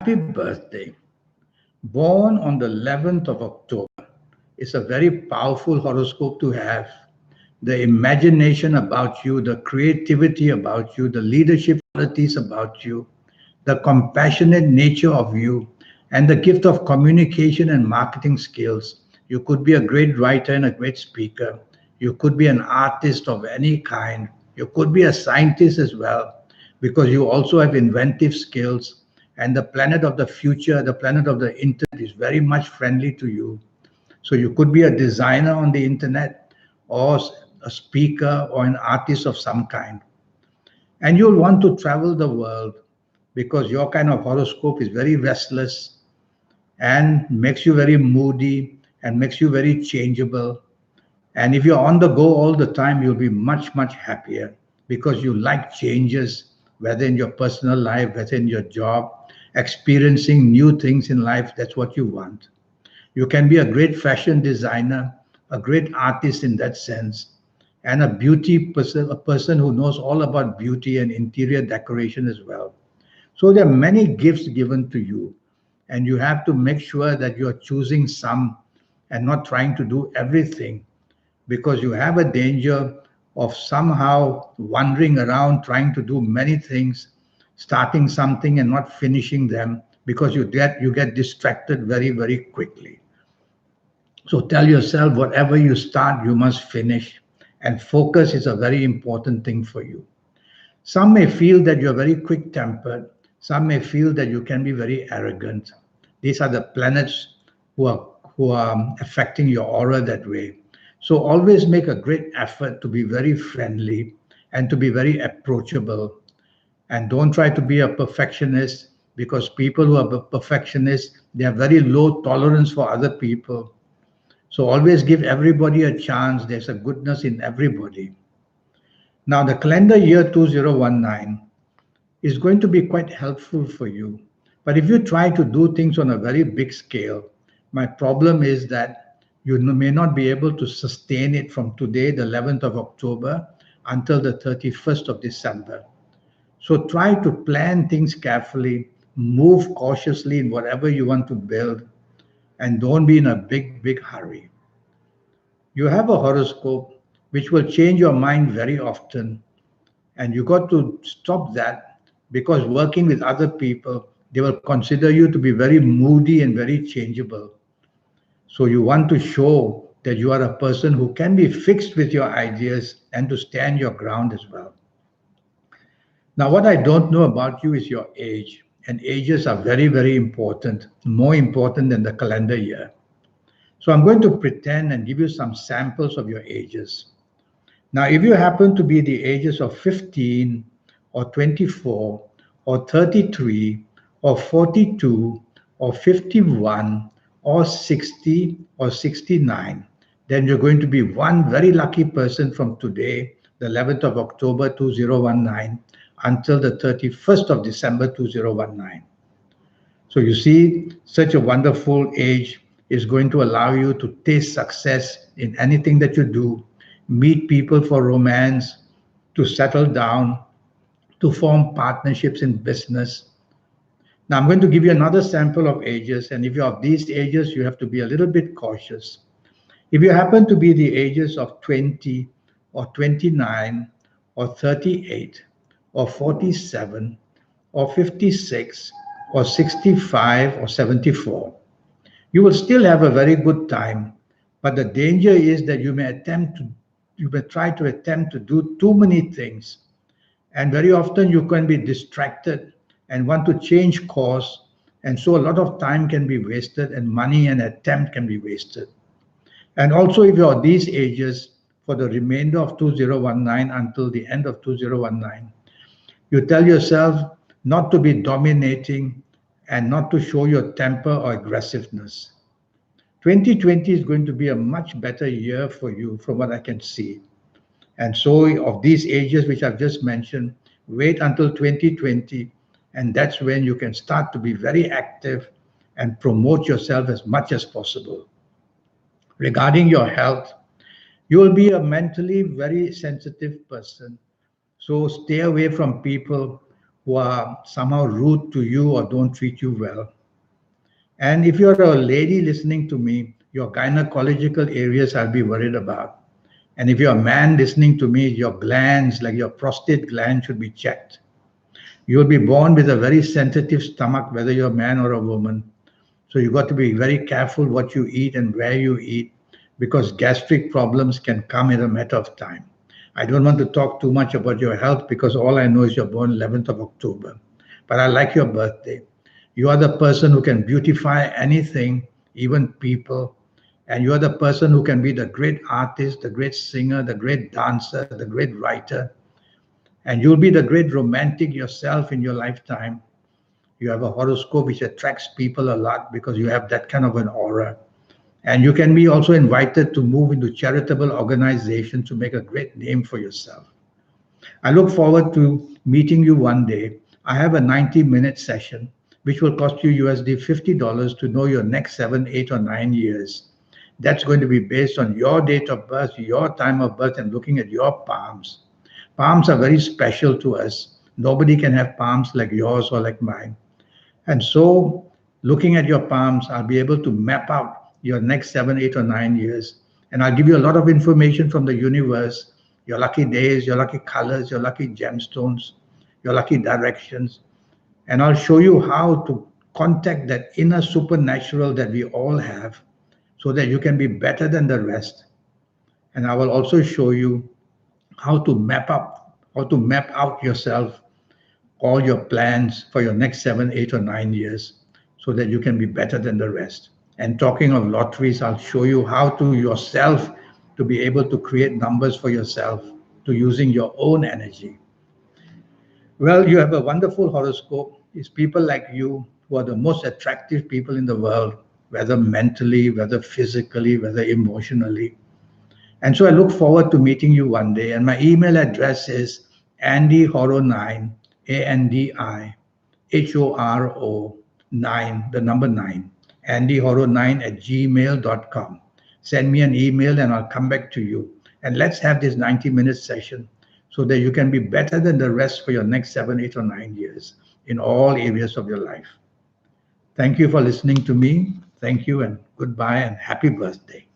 Happy birthday. Born on the 11th of October is a very powerful horoscope to have. The imagination about you, the creativity about you, the leadership qualities about you, the compassionate nature of you, and the gift of communication and marketing skills. You could be a great writer and a great speaker. You could be an artist of any kind. You could be a scientist as well, because you also have inventive skills. And the planet of the future, the planet of the internet, is very much friendly to you. So you could be a designer on the internet, or a speaker, or an artist of some kind. And you'll want to travel the world because your kind of horoscope is very restless and makes you very moody and makes you very changeable. And if you're on the go all the time, you'll be much, much happier because you like changes, whether in your personal life, whether in your job, experiencing new things in life. That's what you want. You can be a great fashion designer, a great artist in that sense, and a beauty person, a person who knows all about beauty and interior decoration as well. So there are many gifts given to you, and you have to make sure that you are choosing some and not trying to do everything, because you have a danger of somehow wandering around trying to do many things, starting something and not finishing them because you get distracted very, very quickly. So tell yourself whatever you start, you must finish. And focus is a very important thing for you. Some may feel that you're very quick tempered. Some may feel that you can be very arrogant. These are the planets who are affecting your aura that way. So always make a great effort to be very friendly and to be very approachable. And don't try to be a perfectionist, because people who are perfectionists, they have very low tolerance for other people. So always give everybody a chance. There's a goodness in everybody. Now, the calendar year 2019 is going to be quite helpful for you. But if you try to do things on a very big scale, my problem is that you may not be able to sustain it from today, the 11th of October, until the 31st of December. So try to plan things carefully, move cautiously in whatever you want to build, and don't be in a big, big hurry. You have a horoscope which will change your mind very often, and you got to stop that, because working with other people, they will consider you to be very moody and very changeable. So you want to show that you are a person who can be fixed with your ideas and to stand your ground as well. Now, what I don't know about you is your age, and ages are very, very important, more important than the calendar year. So I'm going to pretend and give you some samples of your ages. Now, if you happen to be the ages of 15 or 24 or 33 or 42 or 51 or 60 or 69, then you're going to be one very lucky person from today, the 11th of October 2019, until the 31st of December 2019. So you see, such a wonderful age is going to allow you to taste success in anything that you do, meet people for romance, to settle down, to form partnerships in business. Now, I'm going to give you another sample of ages, and if you're of these ages, you have to be a little bit cautious. If you happen to be the ages of 20 or 29 or 38 or 47 or 56 or 65 or 74, you will still have a very good time. But the danger is that you may try to attempt to do too many things. And very often you can be distracted and want to change course. And so a lot of time can be wasted, and money and attempt can be wasted. And also, if you're these ages for the remainder of 2019 until the end of 2019, you tell yourself not to be dominating and not to show your temper or aggressiveness. 2020 is going to be a much better year for you from what I can see. And so, of these ages which I've just mentioned, wait until 2020, and that's when you can start to be very active and promote yourself as much as possible. Regarding your health, you will be a mentally very sensitive person. So stay away from people who are somehow rude to you or don't treat you well. And if you're a lady listening to me, your gynecological areas I'll be worried about. And if you're a man listening to me, your glands, like your prostate gland, should be checked. You will be born with a very sensitive stomach, whether you're a man or a woman. So you got to be very careful what you eat and where you eat, because gastric problems can come in a matter of time. I don't want to talk too much about your health because all I know is you're born 11th of October. But I like your birthday. You are the person who can beautify anything, even people. And you are the person who can be the great artist, the great singer, the great dancer, the great writer. And you'll be the great romantic yourself in your lifetime. You have a horoscope which attracts people a lot because you have that kind of an aura. And you can be also invited to move into charitable organizations to make a great name for yourself. I look forward to meeting you one day. I have a 90-minute session, which will cost you USD $50 to know your next 7, 8, or 9 years. That's going to be based on your date of birth, your time of birth, and looking at your palms. Palms are very special to us. Nobody can have palms like yours or like mine. And so, looking at your palms, I'll be able to map out your next 7, 8, or 9 years. And I'll give you a lot of information from the universe, your lucky days, your lucky colors, your lucky gemstones, your lucky directions. And I'll show you how to contact that inner supernatural that we all have so that you can be better than the rest. And I will also show you how to map out yourself, all your plans for your next 7, 8, or 9 years so that you can be better than the rest. And talking of lotteries, I'll show you how to yourself to be able to create numbers for yourself to using your own energy. Well, you have a wonderful horoscope. It's people like you who are the most attractive people in the world, whether mentally, whether physically, whether emotionally. And so I look forward to meeting you one day. And my email address is AndyHoro9, AndyHoro9, the number 9, AndyHoro9 at gmail.com. Send me an email and I'll come back to you. And let's have this 90-minute session so that you can be better than the rest for your next 7, 8, or 9 years in all areas of your life. Thank you for listening to me. Thank you and goodbye and happy birthday.